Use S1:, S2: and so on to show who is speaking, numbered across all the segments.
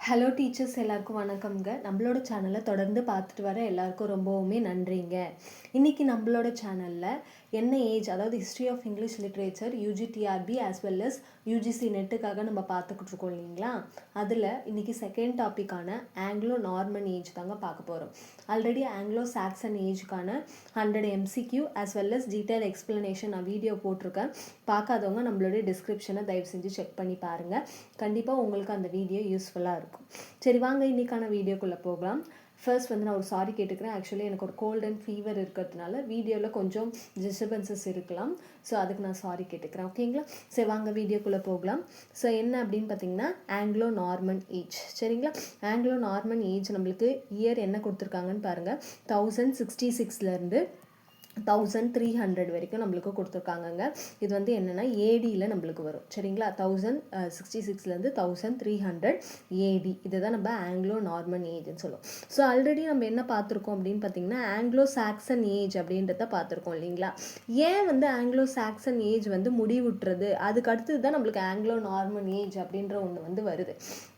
S1: Hello teachers, எல்லாருக்கும் வணக்கம்ங்க. நம்மளோட சேனலை தொடர்ந்து பார்த்துட்டு வர எல்லாருக்கும் ரொம்பவுமே நன்றிங்க. இன்றைக்கி நம்மளோட சேனலில் என்ன ஏஜ், அதாவது history of English literature UG TRB as well as UGC நெட்டுக்காக நம்ம பார்த்துக்கிட்டு இருக்கோம் இல்லைங்களா. அதில் இன்றைக்கி செகண்ட் டாப்பிக்கான ஆங்கிலோ நார்மன் ஏஜ் தாங்க பார்க்க போகிறோம். ஆல்ரெடி ஆங்கிலோ சாக்சன் ஏஜுக்கான 100 MCQ as well as detail explanation நான் வீடியோ போட்டிருக்கேன். பார்க்காதவங்க நம்மளுடைய டிஸ்கிரிப்ஷனை தயவு செஞ்சு செக் பண்ணி பாருங்கள். கண்டிப்பாக உங்களுக்கு அந்த வீடியோ யூஸ்ஃபுல்லாக இருக்கும். சரி, வாங்க இன்றைக்கான வீடியோக்குள்ளே போகலாம். ஃபர்ஸ்ட் வந்து நான் ஒரு சாரி கேட்டுக்கிறேன். ஆக்சுவலி எனக்கு ஒரு கோல்ட் அண்ட் ஃபீவர் இருக்கிறதுனால வீடியோவில் கொஞ்சம் டிஸ்டர்பன்சஸ் இருக்கலாம். ஸோ அதுக்கு நான் சாரி கேட்டுக்கிறேன். ஓகேங்களா? சரி, வாங்க வீடியோக்குள்ளே போகலாம். ஸோ என்ன அப்படின்னு பார்த்தீங்கன்னா ஆங்கிலோ நார்மன் ஏஜ். சரிங்களா? ஆங்கிலோ நார்மன் ஏஜ் நம்மளுக்கு இயர் என்ன கொடுத்துருக்காங்கன்னு பாருங்கள். 1066 1300 வரைக்கும் நம்மளுக்கு கொடுத்துருக்காங்கங்க. இது வந்து என்னென்னா ஏடியில் நம்மளுக்கு வரும். சரிங்களா? 1066 1300 ஏடி. இதுதான் நம்ம ஆங்கிலோ நார்மன் ஏஜ்னு சொல்லுவோம். ஸோ ஆல்ரெடி நம்ம என்ன பார்த்துருக்கோம் அப்படின்னு பார்த்தீங்கன்னா ஆங்கிலோ சாக்சன் ஏஜ் அப்படின்றத பார்த்துருக்கோம் இல்லைங்களா. ஏன் வந்து ஆங்கிலோ சாக்சன் ஏஜ் வந்து முடிவுட்டுறது, அதுக்கு அடுத்தது தான் நம்மளுக்கு ஆங்கிலோ நார்மன் ஏஜ் அப்படின்ற ஒன்று வந்து வருது.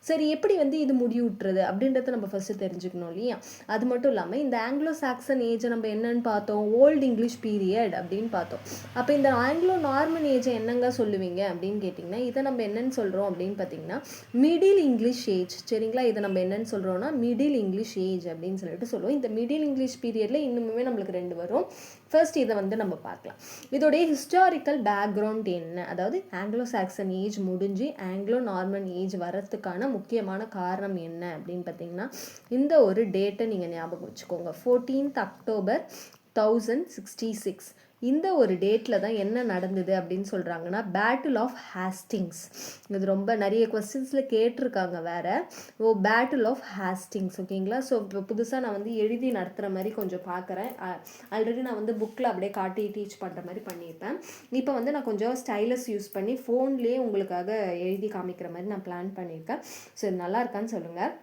S1: சரி, எப்படி வந்து இது முடிவுட்டுறது அப்படின்றத நம்ம ஃபர்ஸ்ட் தெரிஞ்சுக்கணும் இல்லையா. அது மட்டும் இல்லாமல் இந்த ஆங்கிலோ சாக்சன் ஏஜை நம்ம என்னன்னு பார்த்தோம், ஓல்டு இங்கிலீஷ் பீரியட் அப்படின்னு பார்த்தோம். அப்போ இந்த ஆங்கிலோ நார்மன் ஏஜை என்னங்க சொல்லுவீங்க அப்படின்னு கேட்டிங்கன்னா இதை நம்ம என்னன்னு சொல்கிறோம் அப்படின்னு பார்த்தீங்கன்னா மிடில் இங்கிலீஷ் ஏஜ். சரிங்களா? இதை நம்ம என்னன்னு சொல்கிறோம்னா மிடில் இங்கிலீஷ் ஏஜ் அப்படின்னு சொல்லிட்டு சொல்லுவோம். இந்த மிடில் இங்கிலீஷ் பீரியடில் இன்னுமே நம்மளுக்கு 2 வரும். ஃபர்ஸ்ட் இதை வந்து நம்ம பார்க்கலாம். இதோடைய ஹிஸ்டாரிக்கல் பேக்ரவுண்ட் என்ன, அதாவது ஆங்கிலோ சாக்சன் ஏஜ் முடிஞ்சு ஆங்கிலோ நார்மன் ஏஜ் வரத்துக்கான முக்கியமான காரணம் என்ன அப்படின்னு பார்த்தீங்கன்னா இந்த ஒரு டேட்டை நீங்கள் ஞாபகம் வச்சுக்கோங்க. 14th October 1066. இந்த ஒரு டேட்டில் தான் என்ன நடந்தது அப்படின்னு சொல்கிறாங்கன்னா பேட்டில் ஆஃப் ஹாஸ்டிங்ஸ். இது ரொம்ப நிறைய கொஸ்டின்ஸில் கேட்டிருக்காங்க வேறு. Battle of Hastings. ஓகேங்களா? ஸோ இப்போ புதுசாக நான் வந்து எழுதி நடத்துகிற மாதிரி கொஞ்சம் பார்க்குறேன். ஆல்ரெடி நான் வந்து புக்கில் அப்படியே காட்டி டீச் பண்ணுற மாதிரி பண்ணியிருப்பேன். இப்போ வந்து நான் கொஞ்சம் ஸ்டைலஸ் யூஸ் பண்ணி ஃபோன்லேயே உங்களுக்காக எழுதி காமிக்கிற மாதிரி நான் பிளான் பண்ணியிருக்கேன். ஸோ இது நல்லா இருக்கான்னு சொல்லுங்கள்.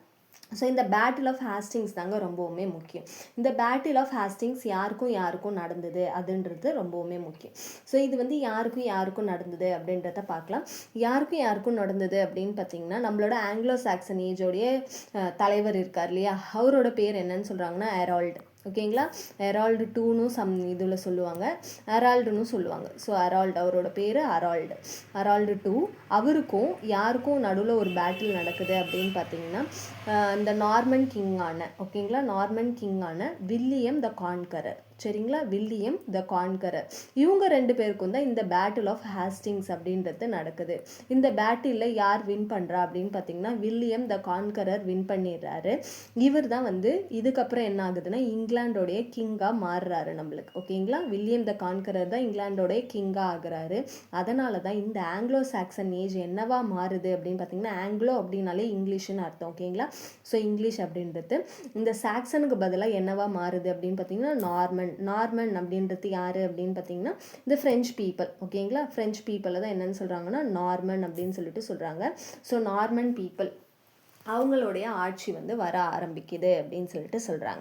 S1: ஸோ இந்த பேட்டில் ஆஃப் ஹாஸ்டிங்ஸ் தாங்க ரொம்பவுமே முக்கியம். இந்த பேட்டில் ஆஃப் ஹாஸ்டிங்ஸ் யாருக்கும் நடந்தது அதுன்றது ரொம்பவுமே முக்கியம். ஸோ இது வந்து யாருக்கும் நடந்தது அப்படின்றத பார்க்கலாம். யாருக்கும் நடந்தது அப்படின்னு பார்த்தீங்கன்னா நம்மளோட ஆங்கிலோ சாக்சன் ஏஜோடைய தலைவர் இருக்கார் இல்லையா, அவரோட பேர் என்னன்னு சொல்கிறாங்கன்னா ஹெரால்டு. ஓகேங்களா? ஹெரால்டு 2ன்னு இதில் சொல்லுவாங்க, ஹெரால்டுன்னு சொல்லுவாங்க. ஸோ ஹெரால்டு, அவரோட பேர் ஹெரால்டு 2. அவருக்கும் யாருக்கும் நடுவில் ஒரு பேட்டில் நடக்குது அப்படின்னு பார்த்தீங்கன்னா இந்த நார்மன் கிங்கான வில்லியம் த கான்கரர். சரிங்களா? வில்லியம் த கான்கரர், இவங்க 2 பேருக்கும் தான் இந்த பேட்டில் ஆஃப் ஹாஸ்டிங்ஸ் அப்படின்றது நடக்குது. இந்த பேட்டிலில் யார் வின் பண்ணுறா அப்படின்னு பார்த்தீங்கன்னா வில்லியம் த கான்கரர் வின் பண்ணிடுறாரு. இவர் தான் வந்து இதுக்கப்புறம் என்ன ஆகுதுன்னா இங்கிலாண்டோடைய கிங்காக மாறுறாரு நம்மளுக்கு. ஓகேங்களா? வில்லியம் த கான்கரர் தான் இங்கிலாண்டோடைய கிங்காக ஆகுறாரு. அதனால தான் இந்த ஆங்கிலோ சாக்சன் ஏஜ் என்னவா மாறுது அப்படின்னு பார்த்தீங்கன்னா ஆங்கிலோ அப்படின்னாலே இங்கிலீஷ்னு அர்த்தம். ஓகேங்களா? ஸோ இங்கிலீஷ் அப்படின்றது இந்த சாக்சனுக்கு பதிலாக என்னவா மாறுது அப்படின்னு பார்த்தீங்கன்னா நார்மன் அப்படின்றது யாரு அப்படின்னு பார்த்தீங்கன்னா இந்த ஃப்ரெஞ்ச் பீப்புள். ஓகேங்களா? ஃப்ரெஞ்ச் பீப்புளை தான் என்னன்னு சொல்கிறாங்கன்னா நார்மன் அப்படின்னு சொல்லிட்டு சொல்கிறாங்க. ஸோ நார்மன் பீப்புள் அவங்களுடைய ஆட்சி வந்து வர ஆரம்பிக்குது அப்படின்னு சொல்லிட்டு சொல்கிறாங்க.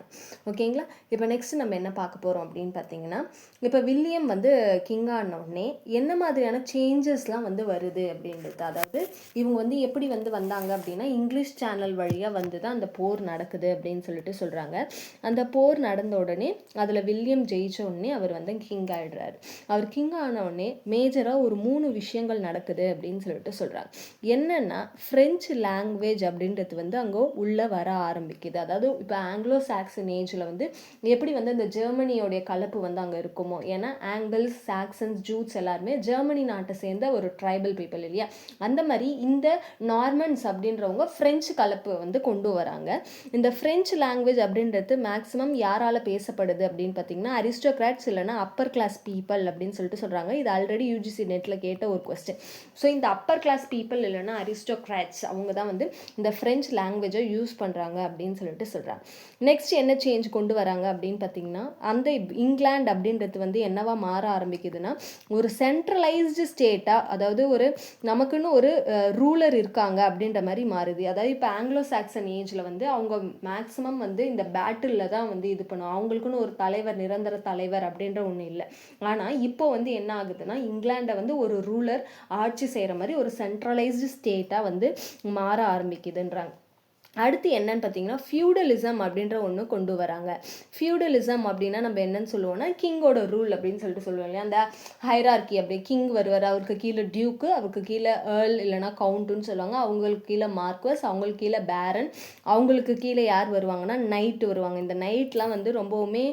S1: ஓகேங்களா? இப்போ நெக்ஸ்ட் நம்ம என்ன பார்க்க போகிறோம் அப்படின்னு பார்த்தீங்கன்னா இப்போ வில்லியம் வந்து கிங்கானோடனே என்ன மாதிரியான சேஞ்சஸ்லாம் வந்து வருது அப்படின்றது, அதாவது இவங்க வந்து எப்படி வந்து வந்தாங்க அப்படின்னா இங்கிலீஷ் சேனல் வழியாக வந்து தான் அந்த போர் நடக்குது அப்படின்னு சொல்லிட்டு சொல்கிறாங்க. அந்த போர் நடந்த உடனே அதில் வில்லியம் ஜெயிச்ச உடனே அவர் வந்து கிங் ஆகிடுறாரு. அவர் கிங் ஆன உடனே மேஜராக ஒரு 3 விஷயங்கள் நடக்குது அப்படின்னு சொல்லிட்டு சொல்கிறாங்க. என்னென்னா ஃப்ரெஞ்சு லாங்குவேஜ் அப்படின்னு வந்து அங்கே உள்ளே வர ஆரம்பிக்குது. அதாவது இப்போ ஆங்கிலோ சாக்சன் ஏஜில் வந்து எப்படி வந்து இந்த ஜெர்மனியோடைய கலப்பு வந்து அங்கே இருக்குமோ, ஏன்னா ஆங்கிள்ஸ், சாக்சன்ஸ், ஜூட்ஸ் எல்லாருமே ஜெர்மனி நாட்டை சேர்ந்த ஒரு ட்ரைபல் பீப்புள் இல்லையா, அந்த மாதிரி இந்த நார்மன்ஸ் அப்படின்றவங்க ஃப்ரெஞ்சு கலப்பு வந்து கொண்டு வராங்க. இந்த ஃப்ரெஞ்சு லாங்குவேஜ் அப்படின்றது மேக்ஸிமம் யாரால் பேசப்படுது அப்படின்னு பார்த்தீங்கன்னா அரிஸ்டோக்ராட்ஸ் இல்லைனா அப்பர் கிளாஸ் பீப்புள் அப்படின்னு சொல்லிட்டு சொல்கிறாங்க. இது ஆல்ரெடி யூஜிசி நெட்டில் கேட்ட ஒரு கொஸ்டின். ஸோ இந்த அப்பர் கிளாஸ் பீப்புள் இல்லைனா அரிஸ்டோக்ராட்ஸ் அவங்க தான் வந்து இந்த ஃப்ரெஞ்ச் லாங்குவேஜை யூஸ் பண்ணுறாங்க அப்படின்னு சொல்லிட்டு சொல்கிறாங்க. நெக்ஸ்ட் என்ன சேஞ்ச் கொண்டு வராங்க அப்படின்னு பார்த்தீங்கன்னா அந்த இங்கிலாந்து அப்படின்றது வந்து என்னவா மாற ஆரம்பிக்குதுன்னா ஒரு சென்ட்ரலைஸ்டு ஸ்டேட்டாக, அதாவது ஒரு நமக்குன்னு ஒரு ரூலர் இருக்காங்க அப்படின்ற மாதிரி மாறுது. அதாவது இப்போ ஆங்கிலோ சாக்சன் ஏஜில் வந்து அவங்க மேக்ஸிமம் வந்து இந்த பேட்டிலில் தான் வந்து இது பண்ணுவோம். அவங்களுக்குன்னு ஒரு தலைவர், நிரந்தர தலைவர் அப்படின்ற ஒன்று இல்லை. ஆனால் இப்போ வந்து என்ன ஆகுதுன்னா இங்கிலாண்டை வந்து ஒரு ரூலர் ஆட்சி செய்கிற மாதிரி ஒரு சென்ட்ரலைஸ்டு ஸ்டேட்டாக வந்து மாற ஆரம்பிக்குதுன்றாங்க. அடுத்து என்னன்னு பார்த்தீங்கன்னா ஃபியூடலிசம் அப்படின்ற ஒன்று கொண்டு வராங்க. ஃபியூடலிசம் அப்படின்னா நம்ம என்னன்னு சொல்லுவோம்னா கிங்கோட ரூல் அப்படின்னு சொல்லிட்டு சொல்லுவோம் இல்லையா, அந்த ஹைரார்கி. அப்படி கிங் வருவார், அவருக்கு கீழே டியூக்கு, அவருக்கு கீழே ஏர்ல் இல்லைனா கவுண்ட்டுன்னு சொல்லுவாங்க, அவங்களுக்கு கீழே மார்க்வஸ், அவங்களுக்கு கீழே பேரன், அவங்களுக்கு கீழே யார் வருவாங்கன்னா நைட்டு வருவாங்க. இந்த நைட்லாம் வந்து ரொம்பவுமே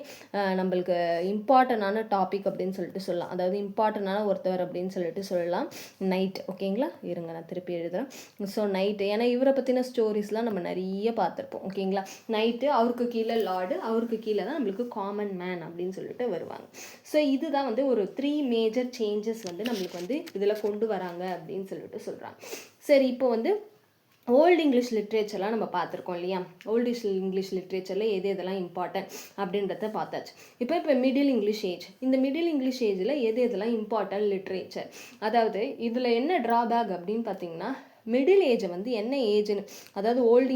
S1: நம்மளுக்கு இம்பார்ட்டண்டான டாபிக் அப்படின்னு சொல்லிட்டு சொல்லலாம், அதாவது இம்பார்ட்டண்டான ஒருத்தவர் அப்படின்னு சொல்லிட்டு சொல்லலாம் நைட். ஓகேங்களா, இருங்க நான் திருப்பி எழுதுகிறேன். ஸோ நைட்டு, ஏன்னா இவரை பற்றின ஸ்டோரிஸ்லாம் நம்ம நிறைய பார்த்துருப்போம். ஓகேங்களா, நைட்டு அவருக்கு கீழே லார்டு, அவருக்கு கீழே தான் நம்மளுக்கு காமன் மேன் அப்படின்னு சொல்லிட்டு வருவாங்க. ஸோ இதுதான் வந்து ஒரு 3 மேஜர் சேஞ்சஸ் வந்து நம்மளுக்கு வந்து இதில் கொண்டு வராங்க அப்படின்னு சொல்லிட்டு சொல்கிறாங்க. சரி, இப்போ வந்து ஓல்டு இங்கிலீஷ் லிட்ரேச்சர்லாம் நம்ம பார்த்துருக்கோம் இல்லையா, ஓல்டு இங்கிலீஷ் லிட்ரேச்சரில் எது எதெல்லாம் இம்பார்ட்டன்ட் அப்படின்றத பார்த்தாச்சு. இப்போ மிடில் இங்கிலீஷ் ஏஜ், இந்த மிடில் இங்கிலீஷ் ஏஜில் எது எதெல்லாம் இம்பார்ட்டன்ட் லிட்ரேச்சர், அதாவது இதில் என்ன ட்ராபேக் அப்படின்னு பார்த்தீங்கன்னா, மிடில் ஏஜை வந்து என்ன ஏஜ்னு, அதாவது ஓல்டு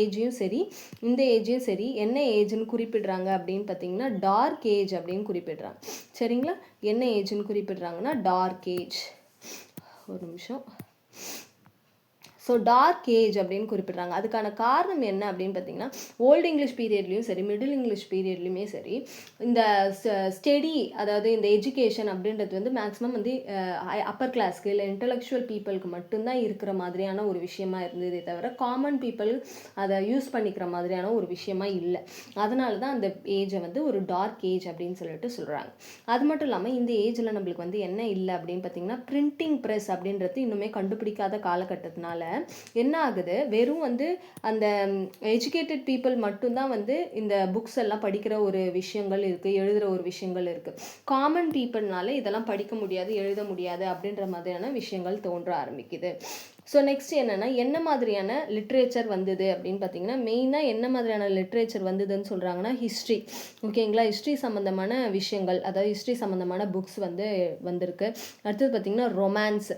S1: ஏஜையும் சரி இந்த ஏஜையும் சரி என்ன ஏஜ்னு குறிப்பிடுறாங்க அப்படின்னு பார்த்தீங்கன்னா டார்க் ஏஜ் அப்படின்னு குறிப்பிடுறாங்க. சரிங்களா, என்ன ஏஜ்னு குறிப்பிடுறாங்கன்னா டார்க் ஏஜ். ஒரு நிமிஷம். ஸோ டார்க் ஏஜ் அப்படின்னு குறிப்பிட்றாங்க. அதுக்கான காரணம் என்ன அப்படின்னு பார்த்தீங்கன்னா, ஓல்டு இங்கிலீஷ் பீரியட்லேயும் சரி மிடில் இங்கிலீஷ் பீரியட்லேயுமே சரி இந்த ஸ்டடி, அதாவது இந்த எஜுகேஷன் அப்படின்றது வந்து மேக்ஸிமம் வந்து அப்பர் கிளாஸ்க்கு இல்லை இன்டலெக்சுவல் பீப்புளுக்கு மட்டும்தான் இருக்கிற மாதிரியான ஒரு விஷயமா இருந்ததே தவிர காமன் பீப்புள் அதை யூஸ் பண்ணிக்கிற மாதிரியான ஒரு விஷயமா இல்லை. அதனால தான் அந்த ஏஜை வந்து ஒரு டார்க் ஏஜ் அப்படின்னு சொல்லிட்டு சொல்கிறாங்க. அது மட்டும் இல்லாமல் இந்த ஏஜில் நம்மளுக்கு வந்து என்ன இல்லை அப்படின்னு பார்த்தீங்கன்னா, பிரிண்டிங் ப்ரெஸ் அப்படின்றது இன்னுமே கண்டுபிடிக்காத காலகட்டத்தினால என்ன ஆகுது, வெறும் வந்து அந்த எஜுகேட்டட் பீப்புள் மட்டும்தான் வந்து இந்த புக்ஸ் எல்லாம் படிக்கிற ஒரு விஷயங்கள் இருக்குது, எழுதுகிற ஒரு விஷயங்கள் இருக்குது. காமன் பீப்புள்னால இதெல்லாம் படிக்க முடியாது, எழுத முடியாது அப்படின்ற மாதிரியான விஷயங்கள் தோன்ற ஆரம்பிக்குது. ஸோ நெக்ஸ்ட் என்னென்னா, என்ன மாதிரியான லிட்ரேச்சர் வந்தது அப்படின்னு பார்த்தீங்கன்னா, மெயினாக என்ன மாதிரியான லிட்ரேச்சர் வந்ததுன்னு சொல்கிறாங்கன்னா ஹிஸ்ட்ரி. ஓகேங்களா, ஹிஸ்ட்ரி சம்மந்தமான விஷயங்கள், அதாவது ஹிஸ்ட்ரி சம்மந்தமான புக்ஸ் வந்து வந்திருக்கு. அடுத்தது பார்த்திங்கன்னா ரொமான்ஸ்.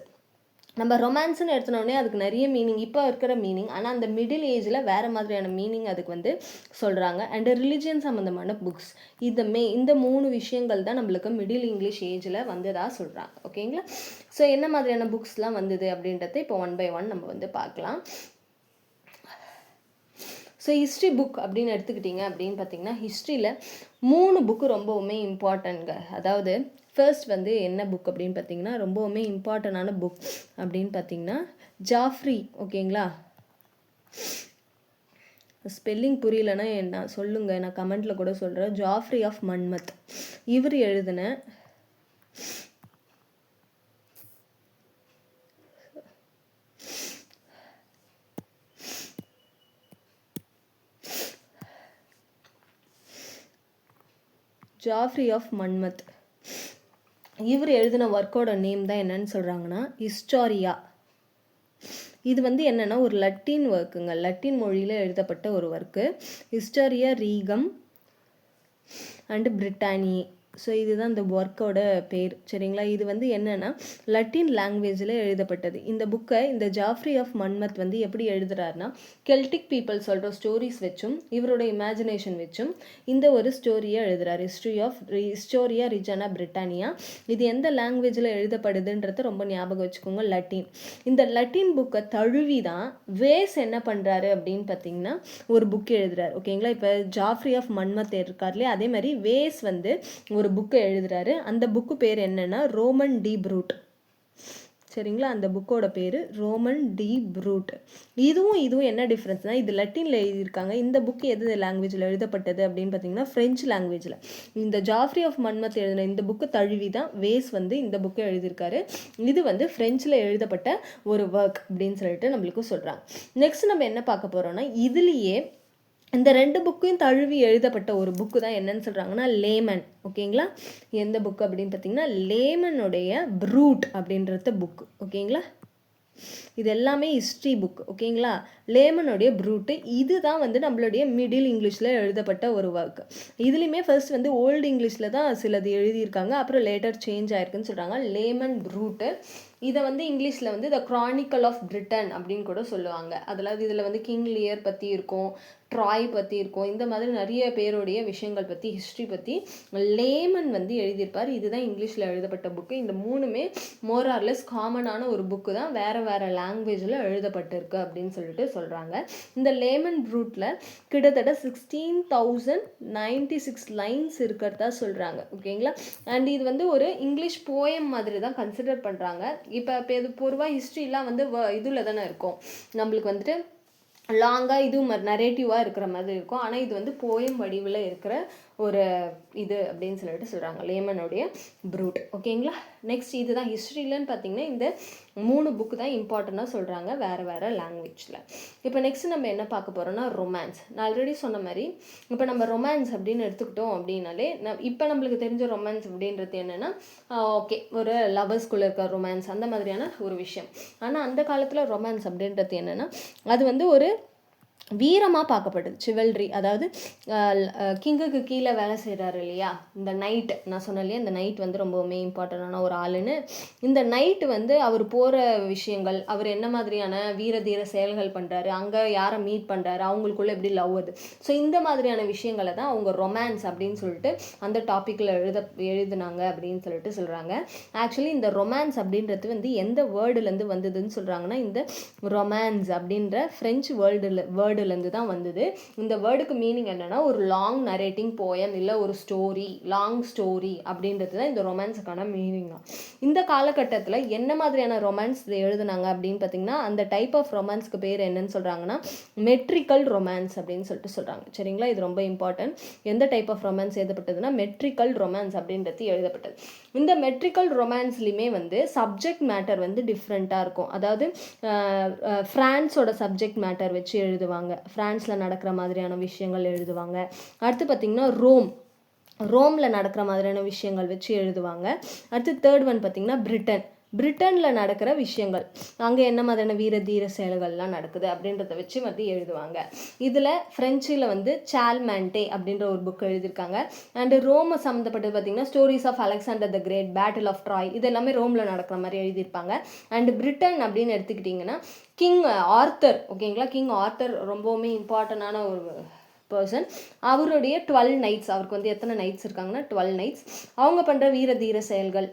S1: நம்ம ரொமான்ஸ்னு எடுத்துனோடனே அதுக்கு நிறைய மீனிங், இப்போ இருக்கிற மீனிங், ஆனால் அந்த மிடில் ஏஜில் வேறு மாதிரியான மீனிங் அதுக்கு வந்து சொல்கிறாங்க. அண்டு ரிலிஜியன் சம்மந்தமான புக்ஸ், இந்த 3 விஷயங்கள் தான் நம்மளுக்கு மிடில் இங்கிலீஷ் ஏஜில் வந்ததாக சொல்கிறாங்க. ஓகேங்களா, ஸோ என்ன மாதிரியான புக்ஸ்லாம் வந்தது அப்படின்றத இப்போ 1 by 1 நம்ம வந்து பார்க்கலாம். ஸோ ஹிஸ்ட்ரி புக் அப்படின்னு எடுத்துக்கிட்டிங்க அப்படின்னு பார்த்தீங்கன்னா, ஹிஸ்ட்ரியில் 3 புக்கு ரொம்பவுமே இம்பார்ட்டன்ட்ங்க. அதாவது ஃபர்ஸ்ட் வந்து என்ன புக் அப்படின்னு பார்த்தீங்கன்னா, ரொம்பவுமே இம்பார்ட்டண்டான புக் அப்படின்னு பார்த்தீங்கன்னா ஜாஃப்ரி. ஓகேங்களா, ஸ்பெல்லிங் புரியலன்னா என்ன சொல்லுங்கள், நான் கமெண்ட்டில் கூட சொல்கிறேன். ஜாஃப்ரி ஆஃப் மன்மத், இவர் எழுதின ஜாஃப்ரி ஆஃப் மன்மத், இவர் எழுதின ஒர்க்கோட நேம் தான் என்னன்னு சொல்கிறாங்கன்னா ஹிஸ்டாரியா. இது வந்து என்னென்னா ஒரு லத்தீன் ஒர்க்குங்க, லத்தீன் மொழியில் எழுதப்பட்ட ஒரு ஒர்க்கு, ஹிஸ்டாரியா ரீகம் அண்டு பிரிட்டானி. ஸோ இதுதான் இந்த ஒர்க்கோட பேர். சரிங்களா, இது வந்து என்னென்னா லத்தீன் லாங்குவேஜில் எழுதப்பட்டது. இந்த புக்கை இந்த ஜாஃப்ரி ஆஃப் மன்மத் வந்து எப்படி எழுதுறாருன்னா, கெல்டிக் பீப்புள் சொல்கிற ஸ்டோரிஸ் வச்சும் இவரோட இமேஜினேஷன் வச்சும் இந்த ஒரு ஸ்டோரியை எழுதுறாரு, ஹிஸ்டோரியா ரிஜானா பிரிட்டானியா. இது எந்த லாங்குவேஜில் எழுதப்படுதுன்றது ரொம்ப ஞாபகம் வச்சுக்கோங்க, லத்தீன். இந்த லத்தீன் புக்கை தழுவி தான் வேஸ் என்ன பண்ணுறாரு அப்படின்னு பார்த்தீங்கன்னா ஒரு புக் எழுதுறாரு. ஓகேங்களா, இப்போ ஜாஃப்ரி ஆஃப் மன்மத் இருக்கார்லையே, அதே மாதிரி வேஸ் வந்து ஒரு புக்கை எழுதுறாரு. அந்த புக்கு பேர் என்னன்னா ரோமன் டி ப்ரூட். சரிங்களா, அந்த புக்கோட பேர் ரோமன் டி ப்ரூட். இதுவும் என்ன டிஃப்ரென்ஸ்னா, இது லத்தீனில் எழுதியிருக்காங்க. இந்த புக்கு எது லாங்குவேஜில் எழுதப்பட்டது அப்படின்னு பார்த்தீங்கன்னா ஃப்ரெஞ்சு லாங்குவேஜில். இந்த ஜாஃப்ரி ஆஃப் மன்மத் எழுதின இந்த புக்கு தழுவி தான் வேஸ் வந்து இந்த புக்கை எழுதியிருக்காரு. இது வந்து ஃப்ரெஞ்சில் எழுதப்பட்ட ஒரு ஒர்க் அப்படின்னு சொல்லிட்டு நம்மளுக்கு சொல்கிறாங்க. நெக்ஸ்ட் நம்ம என்ன பார்க்க போகிறோம்னா, இதுலேயே இந்த 2 புக்கையும் தழுவி எழுதப்பட்ட ஒரு புக்கு தான் என்னன்னு சொல்கிறாங்கன்னா லேமன். ஓகேங்களா, எந்த புக்கு அப்படின்னு பார்த்தீங்கன்னா லேமனுடைய ப்ரூட் அப்படின்றது புக்கு. ஓகேங்களா, இது எல்லாமே ஹிஸ்ட்ரி புக். ஓகேங்களா, லேமனுடைய ப்ரூட்டு இதுதான் வந்து நம்மளுடைய மிடில் இங்கிலீஷில் எழுதப்பட்ட ஒரு ஒர்க். இதுலேயுமே ஃபர்ஸ்ட் வந்து ஓல்டு இங்கிலீஷில் தான் சிலது எழுதியிருக்காங்க, அப்புறம் லேட்டர் சேஞ்ச் ஆயிருக்குன்னு சொல்கிறாங்க. லேமன் ப்ரூட்டு இதை வந்து இங்கிலீஷில் வந்து த க்ரானிக்கல் ஆஃப் பிரிட்டன் அப்படின்னு கூட சொல்லுவாங்க. அதில் இதில் வந்து கிங் லியர் பற்றி இருக்கும், ட்ராய் பற்றி இருக்கும், இந்த மாதிரி நிறைய பேருடைய விஷயங்கள் பற்றி, ஹிஸ்ட்ரி பற்றி லேமன் வந்து எழுதியிருப்பார். இதுதான் இங்கிலீஷில் எழுதப்பட்ட புக்கு. இந்த மூணுமே மோர் ஆர்லெஸ் காமனான ஒரு புக்கு தான், வேறு வேறு லாங்குவேஜில் எழுதப்பட்டிருக்கு அப்படின்னு சொல்லிட்டு சொல்கிறாங்க. இந்த லேமன் ப்ரூட்டில் கிட்டத்தட்ட 16,096 லைன்ஸ் இருக்கிறதா சொல்கிறாங்க. ஓகேங்களா. அண்ட் இது வந்து ஒரு இங்கிலீஷ் போயம் மாதிரி தான் கன்சிடர் பண்ணுறாங்க. இப்போ இது பொதுவாக ஹிஸ்ட்ரிலாம் வந்து இதில் தானே இருக்கும், நம்மளுக்கு வந்துட்டு லாங்காக இது நரேட்டிவாக இருக்கிற மாதிரி இருக்கும். ஆனால் இது வந்து போயம் வடிவில் இருக்கிற ஒரு இது அப்படின்னு சொல்லிட்டு சொல்கிறாங்க, லேமனுடைய ப்ரூட். ஓகேங்களா. நெக்ஸ்ட் இதுதான் ஹிஸ்ட்ரியிலன்னு பார்த்தீங்கன்னா இந்த 3 புக்கு தான் இம்பார்ட்டண்ட்டாக சொல்கிறாங்க வேறு வேறு லாங்குவேஜில். இப்போ நெக்ஸ்ட் நம்ம என்ன பார்க்க போகிறோம்னா ரொமான்ஸ். நான் ஆல்ரெடி சொன்ன மாதிரி இப்போ நம்ம ரொமான்ஸ் அப்படின்னு எடுத்துக்கிட்டோம் அப்படின்னாலே இப்போ நம்மளுக்கு தெரிஞ்ச ரொமான்ஸ் அப்படின்றது என்னென்னா ஓகே ஒரு லவர்ஸ்குள்ளே இருக்க ரொமான்ஸ் அந்த மாதிரியான ஒரு விஷயம். ஆனால் அந்த காலத்தில் ரொமான்ஸ் அப்படின்றது என்னென்னா அது வந்து ஒரு வீரமாக பார்க்கப்படுது, சிவல்ரி. அதாவது கிங்குக்கு கீழே வேலை செய்கிறாரு இல்லையா இந்த நைட், நான் சொன்னேன் இல்லையா இந்த நைட் வந்து ரொம்பவுமே இம்பார்ட்டண்டான ஒரு ஆளுன்னு. இந்த நைட்டு வந்து அவர் போகிற விஷயங்கள், அவர் என்ன மாதிரியான வீர தீர செயல்கள் பண்ணுறாரு, அங்கே யாரை மீட் பண்ணுறாரு, அவங்களுக்குள்ள எப்படி லவ் அது, ஸோ இந்த மாதிரியான விஷயங்களை தான் அவங்க ரொமான்ஸ் அப்படின்னு சொல்லிட்டு அந்த டாப்பிக்கில் எழுதுனாங்க அப்படின்னு சொல்லிட்டு சொல்கிறாங்க. ஆக்சுவலி இந்த ரொமான்ஸ் அப்படின்றது வந்து எந்த வேர்டுலேருந்து வந்ததுன்னு சொல்கிறாங்கன்னா இந்த ரொமான்ஸ் அப்படின்ற ஃப்ரெஞ்சு வேர்டுலேருந்து தான் வந்தது. இந்த வேர்டுக்கு மீனிங் என்னென்னா ஒரு லாங் நரேட்டிங் போயம், இல்லை ஒரு ஸ்டோரி, லாங் ஸ்டோரி அப்படின்றது தான் இந்த ரொமான்ஸுக்கான மீனிங். இந்த காலகட்டத்தில் என்ன மாதிரியான ரொமான்ஸ் எழுதுனாங்க அப்படின்னு பார்த்தீங்கன்னா அந்த டைப் ஆஃப் ரொமான்ஸ்க்கு பேர் என்னன்னு சொல்கிறாங்கன்னா மெட்ரிக்கல் ரொமான்ஸ் அப்படின்னு சொல்லிட்டு சொல்கிறாங்க. சரிங்களா. இது ரொம்ப இம்பார்ட்டன்ட். எந்த டைப் ஆஃப் ரொமான்ஸ் எழுதப்பட்டதுன்னா மெட்ரிக்கல் ரொமான்ஸ் அப்படின்றது எழுதப்பட்டது. இந்த மெட்ரிக்கல் ரொமான்ஸ்லையுமே வந்து சப்ஜெக்ட் மேட்டர் வந்து டிஃப்ரெண்ட்டாக இருக்கும். அதாவது ஃப்ரான்ஸோட சப்ஜெக்ட் மேட்டர் வச்சு எழுதுவாங்க, ஃப்ரான்ஸில் நடக்கிற மாதிரியான விஷயங்கள் எழுதுவாங்க. அடுத்து பார்த்திங்கன்னா ரோமில் நடக்கிற மாதிரியான விஷயங்கள் வச்சு எழுதுவாங்க. அடுத்து தேர்ட் ஒன் பார்த்திங்கன்னா பிரிட்டனில் நடக்கிற விஷயங்கள், அங்கே என்ன மாதிரியான வீர தீர செயல்கள்லாம் நடக்குது அப்படின்றத வச்சு வந்து எழுதுவாங்க. இதில் ஃப்ரெஞ்சில் வந்து சால்மாண்டே அப்படின்ற ஒரு புக் எழுதியிருக்காங்க. அண்டு ரோமை சம்மந்தப்பட்டது பார்த்திங்கன்னா stories of Alexander the great, battle of Troy, இது எல்லாமே ரோமில் நடக்கிற மாதிரி எழுதியிருப்பாங்க. அண்டு பிரிட்டன் அப்படின்னு எடுத்துக்கிட்டிங்கன்னா கிங் ஆர்த்தர். ஓகேங்களா. கிங் ஆர்த்தர் ரொம்பவுமே இம்பார்ட்டண்டான ஒரு பர்சன். அவருடைய 12 நைட்ஸ், அவருக்கு வந்து எத்தனை நைட்ஸ் இருக்காங்கன்னா 12 நைட்ஸ், அவங்க பண்ணுற வீர தீர செயல்கள்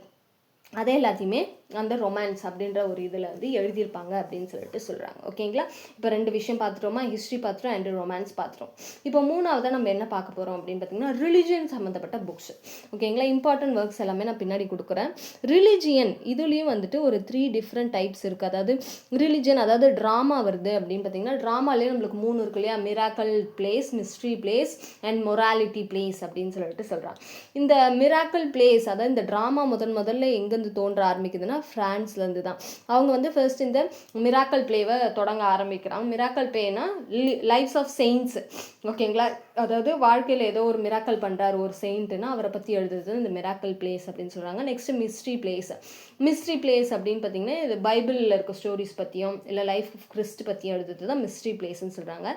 S1: அதே எல்லாத்தையுமே அந்த ரொமான்ஸ் அப்படின்ற ஒரு இதில் வந்து எழுதியிருப்பாங்க அப்படின்னு சொல்லிட்டு சொல்கிறாங்க. ஓகேங்களா. இப்போ 2 விஷயம் பார்த்துட்டோமா, ஹிஸ்ட்ரி பார்த்துட்டோம் அண்ட் ரொமான்ஸ் பார்த்துட்டோம். இப்போ 3ஆவதாக நம்ம என்ன பார்க்க போகிறோம் அப்படின்னு பார்த்தீங்கன்னா ரிலிஜியன் சம்மந்தப்பட்ட புக்ஸ். ஓகேங்களா. இம்பார்ட்டன்ட் ஒர்க்ஸ் எல்லாமே நான் பின்னாடி கொடுக்குறேன். ரிலிஜியன் இதுலேயும் வந்துட்டு ஒரு 3 டிஃப்ரெண்ட் டைப்ஸ் இருக்குது. அதாவது ரிலிஜியன், அதாவது ட்ராமா வருது அப்படின்னு பார்த்தீங்கன்னா ட்ராமாலேயே நம்மளுக்கு 3 இருக்கு இல்லையா, miracle place, mystery place and morality place அப்படின்னு சொல்லிட்டு சொல்கிறாங்க. இந்த மிராக்கல் பிளேஸ், அதாவது இந்த ட்ராமா முதல்ல எங்கேருந்து தோன்ற ஆரம்பிக்குதுன்னா ஃப்ரான்ஸ்லேருந்து தான். அவங்க வந்து ஃபர்ஸ்ட் இந்த மிராக்கல் பிளேவை தொடங்க ஆரம்பிக்கிறாங்க. மிராக்கல் பிளேனா லைஃப்ஸ் ஆஃப் செயின்ட்ஸ். ஓகேங்களா. அதாவது வாழ்க்கையில் ஏதோ ஒரு மிராக்கல் பண்ணுறாரு ஒரு செயின்ட்னா அவரை பற்றி எழுதுறது இந்த மிராக்கல் பிளேஸ் அப்படின்னு சொல்கிறாங்க. நெக்ஸ்ட் மிஸ்ட்ரி பிளேஸ் அப்படின்னு பார்த்தீங்கன்னா இது பைபிளில் இருக்க ஸ்டோரிஸ் பற்றியும் இல்லை லைஃப் ஆஃப் கிறிஸ்ட் பற்றியும் எழுதுறது தான் மிஸ்ட்ரி பிளேஸ்ன்னு சொல்கிறாங்க.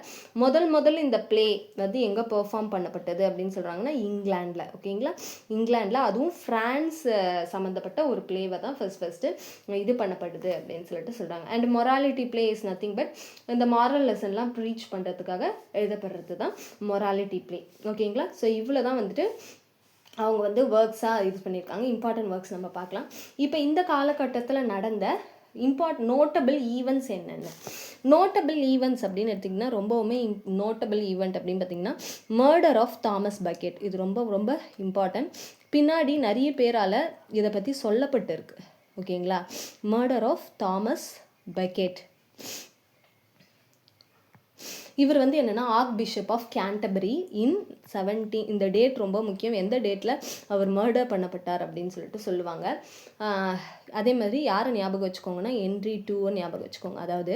S1: முதல்ல இந்த பிளே வந்து எங்கே பெர்ஃபார்ம் பண்ணப்பட்டது அப்படின்னு சொல்கிறாங்கன்னா இங்கிலாண்டில். ஓகேங்களா. இங்கிலாண்டில், அதுவும் ஃப்ரான்ஸ் சம்மந்தப்பட்ட ஒரு பிளேவை தான் ஃபர்ஸ்ட் இது பண்ணப்படுது அப்படின்னு சொல்லிட்டு சொல்கிறாங்க. And morality play is nothing but இந்த மாரல் லெசன்லாம் ப்ரீச் பண்ணுறதுக்காக எழுதப்படுறது தான் மொராலிட்டி பிளே. ஓகேங்களா. ஸோ இவ்வளோ தான் வந்துட்டு அவங்க வந்து ஒர்க்ஸாக இது பண்ணியிருக்காங்க. இம்பார்ட்டன்ட் ஒர்க்ஸ் நம்ம பார்க்கலாம். இப்போ இந்த காலகட்டத்தில் நடந்த நோட்டபிள் ஈவெண்ட்ஸ் என்னென்ன, நோட்டபிள் ஈவெண்ட்ஸ் அப்படின்னு எடுத்திங்கன்னா ரொம்பவுமே நோட்டபிள் ஈவெண்ட் அப்படின்னு பார்த்திங்கன்னா மர்டர் ஆஃப் தாமஸ் பக்கெட். இது ரொம்ப இம்பார்ட்டன்ட். பின்னாடி நிறைய பேரால் இதை பற்றி சொல்லப்பட்டு இருக்கு. ஓகேங்களா. Murder of Thomas Becket. இவர் வந்து என்னென்னா archbishop of Canterbury in 17. இந்த டேட் ரொம்ப முக்கியம், எந்த டேட்டில் அவர் மர்டர் பண்ணப்பட்டார் அப்படின்னு சொல்லிட்டு சொல்லுவாங்க. அதே மாதிரி யாரை ஞாபகம் வச்சுக்கோங்கன்னா ஹென்றி II ஞாபகம் வச்சுக்கோங்க. அதாவது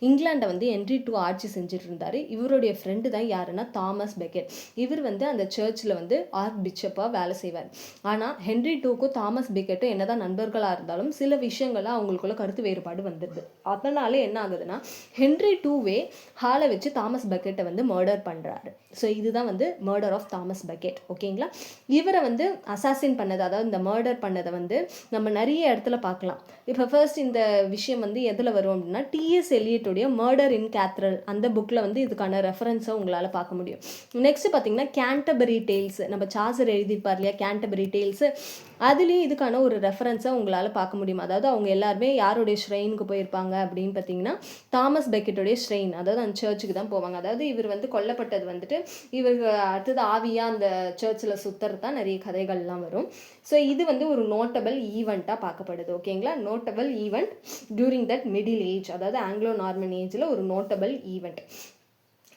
S1: இங்கிலாண்டை வந்து ஹென்றி II ஆட்சி செஞ்சுட்டு இருந்தார். இவருடைய ஃப்ரெண்டு தான் யாருன்னா தாமஸ் பெக்கெட். இவர் வந்து அந்த சர்ச்சில் வந்து ஆர்க் பிஷப்பாக வேலை செய்வார். ஆனால் ஹென்றி IIக்கும் தாமஸ் பெக்கெட்டும் என்னதான் நண்பர்களாக இருந்தாலும் சில விஷயங்கள்லாம் அவங்களுக்குள்ள கருத்து வேறுபாடு வந்துடுது. அதனால என்ன ஆகுதுன்னா ஹென்றி IIவே ஹாலை வச்சு தாமஸ் பெக்கெட்டை வந்து மர்டர் பண்ணுறாரு. ஸோ இதுதான் வந்து மர்டர் ஆஃப் தாமஸ் பெக்கெட். ஓகேங்களா? இவரை வந்து அசாசின் பண்ணது, அதாவது இந்த மர்டர் பண்ணதை வந்து நம்ம நிறைய இடத்துல பார்க்கலாம். இப்போ ஃபர்ஸ்ட் இந்த விஷயம் வந்து எதில் வரும் அப்படின்னா, டிஎஸ் எலியட்டுடைய மர்டர் இன் கேத்ரல் அந்த புக்கில் வந்து இதுக்கான ரெஃபரன்ஸை உங்களால் பார்க்க முடியும். நெக்ஸ்ட் பார்த்தீங்கன்னா கேண்டபரி டேல்ஸ், நம்ம சாசர் எழுதியிருப்பார் இல்லையா கேண்டபரி டேல்ஸு, அதுலேயும் இதுக்கான ஒரு ரெஃபரன்ஸை உங்களால் பார்க்க முடியும். அதாவது அவங்க எல்லாருமே யாருடைய ஷ்ரெயினுக்கு போயிருப்பாங்க அப்படின்னு பார்த்தீங்கன்னா, தாமஸ் பெக்கெட்டுடைய ஷ்ரெயின், அதாவது அந்த சர்ச்சுக்கு தான் போவாங்க. அதாவது இவர் வந்து கொல்லப்பட்டது வந்துட்டு இவருக்கு அடுத்தது ஆவியாக அந்த சர்ச்சில் சுற்றுறது தான் நிறைய கதைகள்லாம் வரும். ஸோ இது வந்து ஒரு நோட்டபிள் ஈவெண்ட்டாக பார்க்கப்படுது. ஓகேங்களா? Notable event during that middle age, அதாவது ஆங்கிலோ நார்மன் ஏஜில் ஒரு notable event.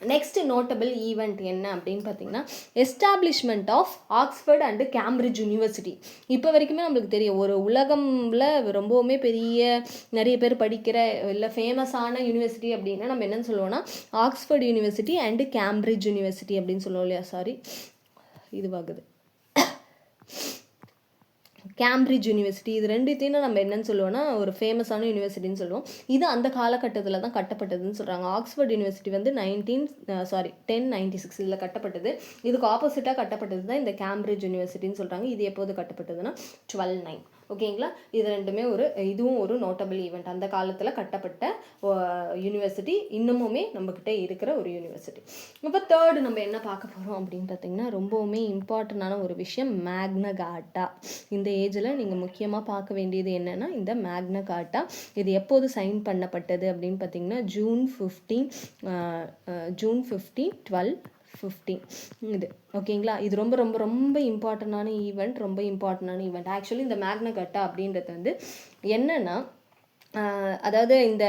S1: Next notable event என்ன அப்படின்னு பார்த்தீங்கன்னா, establishment of Oxford and Cambridge university. இப்போ வரைக்குமே நம்மளுக்கு தெரியும், ஒரு உலகம்ல ரொம்பவுமே பெரிய நிறைய பேர் படிக்கிற இல்லை ஃபேமஸான யூனிவர்சிட்டி அப்படின்னா நம்ம என்னன்னு சொல்லுவோம்னா Oxford university and Cambridge university அப்படின்னு சொல்லுவோம் இல்லையா? சாரி, இதுவாகுது கேம்பிரிட்ஜ் யூனிவர்சிட்டி. இது ரெண்டுத்தையும் நம்ம என்னன்னு சொல்லுவோம்னா ஒரு ஃபேமஸான யூனிவர்சிட்டின்னு சொல்லுவோம். இது அந்த காலகட்டத்தில் தான் கட்டப்பட்டதுன்னு சொல்கிறாங்க. ஆக்ஸ்ஃபோர்ட் யூனிவர்சிட்டி வந்து 1096 இதில் கட்டப்பட்டது. இதுக்கு ஆப்போசிட்டாக கட்டப்பட்டது தான் இந்த கேம்பிரிட்ஜ் யூனிவர்சிட்டின்னு சொல்கிறாங்க. இது எப்போது கட்டப்பட்டதுன்னா 1209. ஓகேங்களா? இது ரெண்டுமே இதுவும் ஒரு நோட்டபிள் ஈவெண்ட். அந்த காலத்தில் கட்டப்பட்ட யூனிவர்சிட்டி, இன்னமுமே நம்மக்கிட்ட இருக்கிற ஒரு யூனிவர்சிட்டி. இப்போ தேர்டு நம்ம என்ன பார்க்க போகிறோம் அப்படின்னு பார்த்தீங்கன்னா, ரொம்பவுமே இம்பார்ட்டண்டான ஒரு விஷயம் மேக்னா கார்ட்டா. இந்த ஏஜில் நீங்கள் முக்கியமாக பார்க்க வேண்டியது என்னென்னா இந்த மேக்னா கார்ட்டா. இது எப்போது சைன் பண்ணப்பட்டது அப்படின்னு பார்த்தீங்கன்னா ஜூன் 15 1215 இது. ஓகேங்களா? இது ரொம்ப ரொம்ப ரொம்ப இம்பார்ட்டண்டான ஈவெண்ட். ஆக்சுவலி இந்த மேக்னா கார்ட்டா அப்படின்றது வந்து என்னன்னா, அதாவது இந்த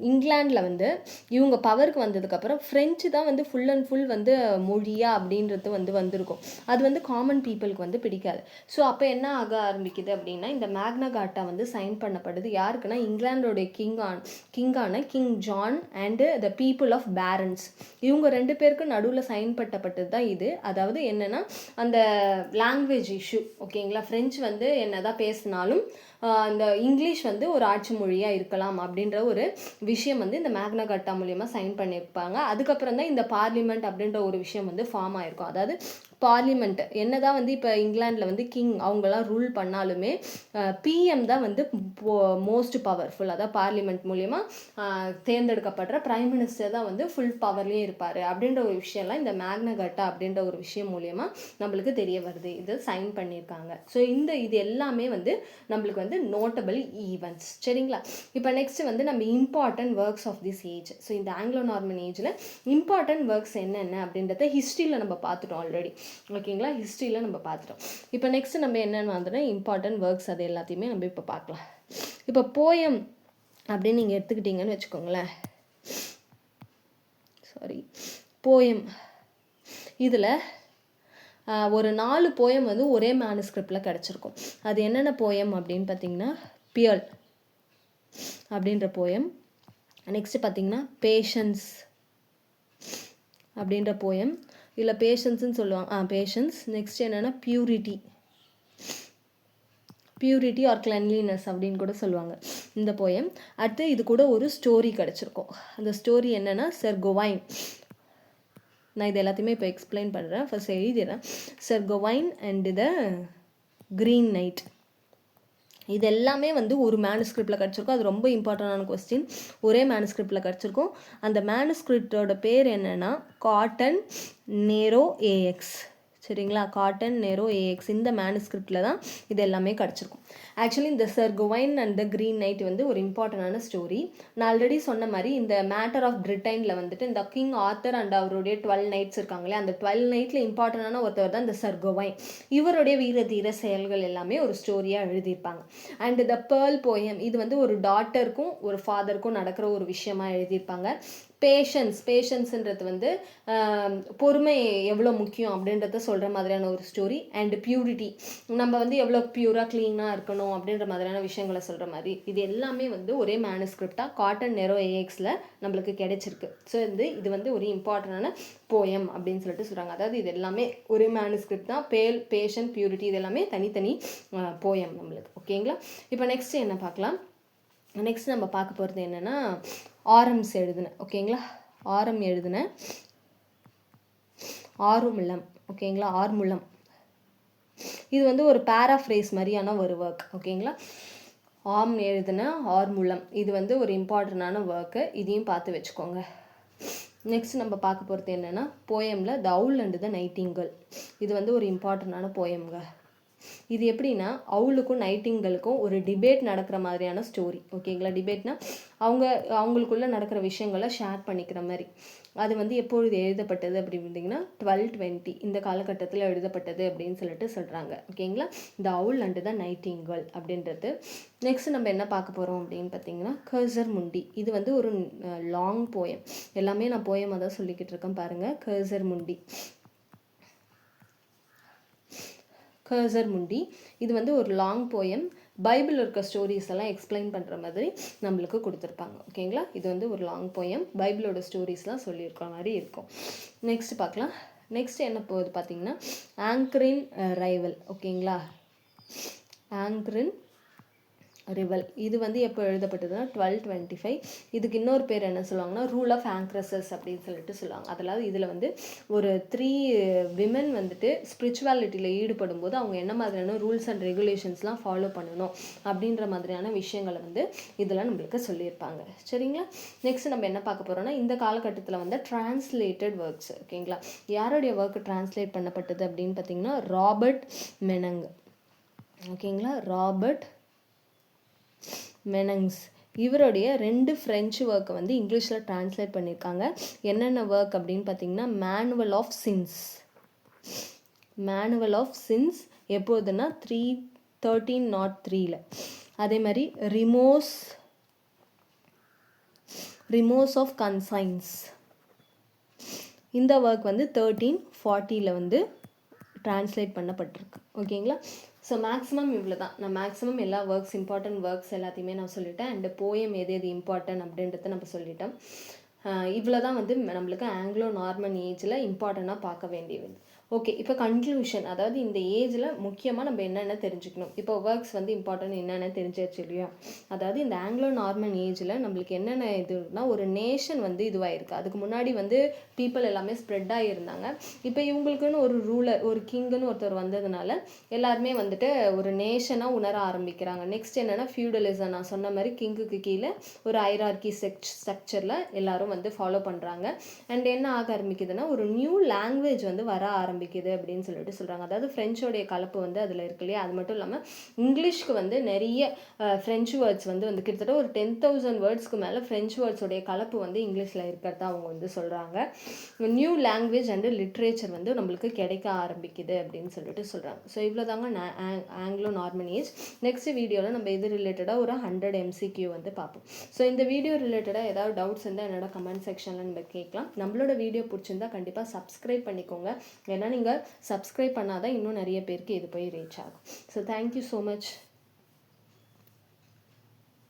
S1: இங்கிலாண்டில் வந்து இவங்க பவருக்கு வந்ததுக்கப்புறம் ஃப்ரெஞ்சு தான் வந்து ஃபுல் அண்ட் ஃபுல் வந்து மொழியா அப்படின்றது வந்திருக்கும். அது வந்து காமன் பீப்புளுக்கு வந்து பிடிக்காது. ஸோ அப்போ என்ன ஆக ஆரம்பிக்குது அப்படின்னா, இந்த மேக்னா கார்ட்டா வந்து சைன் பண்ணப்படுது யாருக்குன்னா இங்கிலாண்டோடைய கிங்கான king John and the people of barons, இவங்க 2 பேருக்கு நடுவில் சைன் பண்ணப்பட்டது தான் இது. அதாவது என்னென்னா அந்த லாங்குவேஜ் இஷ்யூ. ஓகேங்களா? ஃப்ரெஞ்சு வந்து என்னதான் பேசினாலும் இந்த இங்கிலீஷ் வந்து ஒரு ஆட்சி மொழியாக இருக்கலாம் அப்படின்ற ஒரு விஷயம் வந்து இந்த மேக்னா கார்ட்டா மூலியமாக சைன் பண்ணியிருப்பாங்க. அதுக்கப்புறம் தான் இந்த பார்லிமெண்ட் அப்படின்ற ஒரு விஷயம் வந்து ஃபார்ம் ஆயிருக்கும். அதாவது பார்லிமெண்ட் என்னதான் வந்து இப்போ இங்கிலாண்டில் வந்து கிங் அவங்கெல்லாம் ரூல் பண்ணாலுமே பிஎம் தான் வந்து மோஸ்ட் பவர்ஃபுல். அதாவது பார்லிமெண்ட் மூலிமா தேர்ந்தெடுக்கப்படுற பிரைம் மினிஸ்டர் தான் வந்து ஃபுல் பவர்லேயும் இருப்பார் அப்படின்ற ஒரு விஷயம்லாம் இந்த மேக்னா கார்ட்டா அப்படின்ற ஒரு விஷயம் மூலிமா நம்மளுக்கு தெரிய வருது. இது சைன் பண்ணியிருக்காங்க. ஸோ இது எல்லாமே வந்து நம்மளுக்கு வந்து நோட்டபிள் ஈவெண்ட்ஸ். சரிங்களா? இப்போ நெக்ஸ்ட் வந்து நம்ம important works of this age. So இந்த ஆங்கிலோ நார்மன் ஏஜில் இம்பார்ட்டன்ட் ஒர்க்ஸ் என்னென்ன அப்படின்றத ஹிஸ்ட்ரியில் நம்ம பார்த்துட்டோம் ஆல்ரெடி. ஓகேங்களா? ஹிஸ்ட்ரியில் நம்ம பார்த்துட்டோம். இப்போ நெக்ஸ்ட் நம்ம என்னென்னு வந்துன்னா இம்பார்ட்டன்ட் ஒர்க்ஸ் அது எல்லாத்தையுமே நம்ம இப்போ பார்க்கலாம். இப்போ போயம் அப்படின்னு நீங்கள் எடுத்துக்கிட்டீங்கன்னு வச்சுக்கோங்களேன். போயம் இதில் ஒரு 4 போயம் வந்து ஒரே மேனுஸ்கிரிப்டில் கிடச்சிருக்கும். அது என்னென்ன போயம் அப்படின்னு பார்த்தீங்கன்னா பியல் அப்படின்ற போயம். நெக்ஸ்ட் பார்த்தீங்கன்னா பேஷன்ஸ் அப்படின்ற போயம். இல்லை பேஷன்ஸ்ன்னு சொல்லுவாங்க. பேஷன்ஸ். நெக்ஸ்ட் என்னென்னா பியூரிட்டி ஆர் கிளென்லினஸ் அப்படின்னு கூட சொல்லுவாங்க இந்த போயம். அடுத்து இது கூட ஒரு ஸ்டோரி கிடச்சிருக்கும். அந்த ஸ்டோரி என்னென்னா சர் கொவைன். நான் இது எல்லாத்தையுமே இப்போ எக்ஸ்பிளைன் பண்ணுறேன். ஃபர்ஸ்ட் எழுதிடுறேன். Sir Gawain and the Green Knight. இது எல்லாமே வந்து ஒரு மேனுஸ்கிரிப்டில் கிடச்சிருக்கும். அது ரொம்ப இம்பார்ட்டண்டான கொஸ்டின். ஒரே மேனுஸ்கிரிப்டில் கிடச்சிருக்கும். அந்த மேனுஸ்கிரிப்டோட பேர் என்னென்னா காட்டன் நேரோ ஏஎக்ஸ். சரிங்களா? காட்டன் நேரோ ஏஎக்ஸ். இந்த மேனுஸ்கிரிப்டில் தான் இது எல்லாமே கிடச்சிருக்கும். ஆக்சுவலி இந்த Sir Gawain and the Green Knight வந்து ஒரு இம்பார்ட்டண்டான ஸ்டோரி. நான் ஆல்ரெடி சொன்ன மாதிரி இந்த மேட்டர் ஆஃப் பிரிட்டனில் வந்துட்டு இந்த கிங் ஆர்த்தர் அண்ட் அவருடைய 12 நைட்ஸ் இருக்காங்களே, அந்த 12 நைட்டில் இம்பார்ட்டண்டான ஒருத்தவர் தான் இந்த சர் கொவைன். இவருடைய வீர தீர செயல்கள் எல்லாமே ஒரு ஸ்டோரியாக எழுதியிருப்பாங்க. அண்ட் த பேர்ல் போயம் இது வந்து ஒரு டாட்டருக்கும் ஒரு ஃபாதருக்கும் நடக்கிற ஒரு விஷயமா எழுதியிருப்பாங்க. பேஷன்ஸ்ன்றது வந்து பொறுமை எவ்வளோ முக்கியம் அப்படின்றத சொல்கிற மாதிரியான ஒரு ஸ்டோரி. அண்ட் பியூரிட்டி, நம்ம வந்து எவ்வளோ பியூராக க்ளீனாக இருக்கணும் அப்படின்ற மாதிரியான விஷயங்களை சொல்கிற மாதிரி. இது எல்லாமே வந்து ஒரே மேனுஸ்கிரிப்டாக காட்டன் நேரோ ஏஎக்ஸில் நம்மளுக்கு கிடைச்சிருக்கு. ஸோ இது வந்து ஒரு இம்பார்ட்டண்டான போயம் அப்படின்னு சொல்லிட்டு சொல்கிறாங்க. அதாவது இது எல்லாமே ஒரே மேனுஸ்கிரிப்ட் தான். பேஷன், பியூரிட்டி இது எல்லாமே தனித்தனி போயம் நம்மளுக்கு. ஓகேங்களா? இப்போ நெக்ஸ்ட் என்ன பார்க்கலாம். நெக்ஸ்ட் நம்ம பார்க்க போகிறது என்னென்னா ஆரம்ஸ் எழுதினேன். ஓகேங்களா? ஆரம் எழுதினேன். ஆறுமுளம். ஓகேங்களா, ஆறுமுளம். இது வந்து ஒரு பேராஃப்ரேஸ் மாதிரியான ஒரு ஒர்க். ஓகேங்களா, ஆம் எழுதுன ஆறுமுளம் இது வந்து ஒரு இம்பார்ட்டண்டான ஒர்க்கு, இதையும் பார்த்து வச்சுக்கோங்க. நெக்ஸ்ட் நம்ம பார்க்க போகிறது என்னென்னா போயமில் த அவுல் அண்ட் த நைட்டிங்கேல். இது வந்து ஒரு இம்பார்ட்டண்டான போயம்ங்க. இது எப்படின்னா அவுலுக்கும் நைட்டிங்கலுக்கும் ஒரு டிபேட் நடக்கிற மாதிரியான ஸ்டோரி. ஓகேங்களா, டிபேட்னா அவங்களுக்குள்ளே நடக்கிற விஷயங்களை ஷேர் பண்ணிக்கிற மாதிரி. அது வந்து எப்பொழுது எழுதப்பட்டது அப்படி பார்த்தீங்கன்னா 1220 இந்த காலகட்டத்தில் எழுதப்பட்டது அப்படின்னு சொல்கிறாங்க. ஓகேங்களா, த அவுல் அண்ட் த நைட்டிங்கேல் அப்படின்றது. நெக்ஸ்ட் நம்ம என்ன பார்க்க போகிறோம் அப்படின்னு பார்த்தீங்கன்னா கர்சர் முண்டி. இது வந்து ஒரு லாங் போயம். எல்லாமே நான் போயமாக தான் சொல்லிக்கிட்டு இருக்கேன் பாருங்கள். கர்சர் முண்டி, கர்சர் முண்டி இது வந்து ஒரு லாங் போயம். பைபிள் இருக்க ஸ்டோரிஸ் எல்லாம் எக்ஸ்பிளைன் பண்ணுற மாதிரி நம்மளுக்கு கொடுத்துருப்பாங்க. ஓகேங்களா, இது வந்து ஒரு லாங் போயம், பைபிளோட ஸ்டோரிஸ்லாம் சொல்லியிருக்கிற மாதிரி இருக்கும். நெக்ஸ்ட் பார்க்கலாம். நெக்ஸ்ட் என்ன போகுது பார்த்தீங்கன்னா ஆங்கரின் ரைவல். ஓகேங்களா, ஆங்கரின் ரிவல். இது வந்து எப்போ எழுதப்பட்டதுன்னா 1225. இதுக்கு இன்னொரு பேர் என்ன சொல்லுவாங்கன்னா ரூல் ஆஃப் ஆங்க்ரஸஸ் அப்படின்னு சொல்லுவாங்க. அதாவது இதில் வந்து ஒரு 3 விமன் வந்துட்டு ஸ்பிரிச்சுவாலிட்டியில் ஈடுபடும் போது அவங்க என்ன மாதிரியான ரூல்ஸ் அண்ட் ரெகுலேஷன்ஸ்லாம் ஃபாலோ பண்ணணும் அப்படின்ற மாதிரியான விஷயங்களை வந்து இதில் நம்மளுக்கு சொல்லியிருப்பாங்க. சரிங்களா, நெக்ஸ்ட் நம்ம என்ன பார்க்க போகிறோம்னா இந்த காலகட்டத்தில் வந்து டிரான்ஸ்லேட்டட் ஒர்க்ஸ். ஓகேங்களா, யாருடைய ஒர்க் டிரான்ஸ்லேட் பண்ணப்பட்டது அப்படின்னு பார்த்தீங்கன்னா ராபர்ட் மெனங். ஓகேங்களா, ராபர்ட் மெனங்ஸ். இவருடைய 2 ஃப்ரெஞ்சு ஒர்க்கை வந்து இங்கிலீஷில் டிரான்ஸ்லேட் பண்ணியிருக்காங்க. என்னென்ன ஒர்க் அப்படின்னு பார்த்தீங்கன்னா manual of sins. Manual of sins எப்போதுன்னா 1303. அதே மாதிரி ரிமோஸ் ஆஃப் கன்சைன்ஸ். இந்த ஒர்க் வந்து 1340 வந்து டிரான்ஸ்லேட் பண்ணப்பட்டிருக்கு. ஓகேங்களா, ஸோ மேக்ஸிமம் இவ்வளோ தான். நான் மேக்ஸிமம் எல்லா ஒர்க்ஸ், இம்பார்ட்டன்ட் ஒர்க்ஸ் எல்லாத்தையுமே நான் சொல்லிட்டேன். அண்ட் போயம் எது இம்பார்ட்டன்ட் அப்படின்றத நம்ம சொல்லிட்டோம். இவ்வளோ தான் வந்து நம்மளுக்கு ஆங்கிலோ நார்மன் ஏஜில் இம்பார்ட்டண்ட்டாக பார்க்க வேண்டியது. ஓகே, இப்போ கன்க்ளூஷன். அதாவது இந்த ஏஜில் முக்கியமாக நம்ம என்னென்ன தெரிஞ்சுக்கணும். இப்போ ஒர்க்ஸ் வந்து இம்பார்ட்டன்ட் என்னென்ன தெரிஞ்சிச்சு இல்லையா. அதாவது இந்த ஆங்கிலோ நார்மன் ஏஜில் நம்மளுக்கு என்னென்ன இதுனா ஒரு நேஷன் வந்து இதுவாகிருக்கு. அதுக்கு முன்னாடி வந்து பீப்புள் எல்லாமே ஸ்ப்ரெட் ஆகியிருந்தாங்க. இப்போ இவங்களுக்குன்னு ஒரு ரூலர், ஒரு கிங்குன்னு ஒருத்தர் வந்ததுனால எல்லாருமே வந்துட்டு ஒரு நேஷனாக உணர ஆரம்பிக்கிறாங்க. நெக்ஸ்ட் என்னென்னா ஃபியூடலிசம். நான் சொன்ன மாதிரி கிங்குக்கு கீழே ஒரு ஹைரார்கி ஸ்ட்ரக்சரில் எல்லாரும் வந்து ஃபாலோ பண்ணுறாங்க. அண்ட் என்ன ஆக ஆரம்பிக்குதுன்னா ஒரு நியூ லாங்குவேஜ் வந்து வர ஆரம்பிக்குது அப்படின்னு சொல்கிறாங்க. அதாவது ஃப்ரெஞ்சோடைய கலப்பு வந்து அதில் இருக்கு இல்லையா. அது மட்டும் இல்லாமல் இங்கிலீஷ்க்கு வந்து நிறைய ஃப்ரெஞ்சு வேர்ட்ஸ் வந்து கிட்டத்தட்ட ஒரு 10,000 வேர்ட்ஸ்க்கு மேலே ஃப்ரெஞ்சு வேர்ட்ஸோடைய கலப்பு வந்து இங்கிலீஷில் இருக்கிறதா அவங்க வந்து சொல்கிறாங்க. நியூ லாங்குவேஜ் அண்டு லிட்ரேச்சர் வந்து நம்மளுக்கு கிடைக்க ஆரம்பிக்குது அப்படின்னு சொல்கிறாங்க. ஸோ இவ்வளோ தாங்க ஆங்கிலோ நார்மன் ஏஜ். நெக்ஸ்ட் வீடியோவில் நம்ம இது ரிலேட்டடாக ஒரு 100 MCQ வந்து பார்ப்போம். ஸோ இந்த வீடியோ ரிலேட்டடாக ஏதாவது டவுட்ஸ் இருந்தால் என்னோட கமெண்ட் செக்ஷனில் நம்ம கேட்கலாம். நம்மளோட வீடியோ பிடிச்சிருந்தா கண்டிப்பாக சப்ஸ்கிரைப் பண்ணிக்கோங்க. ஏன்னா நீங்கள் சப்ஸ்கிரைப் பண்ணாதான் இன்னும் நிறைய பேருக்கு இது போய் ரீச் ஆகும். So thank you so much.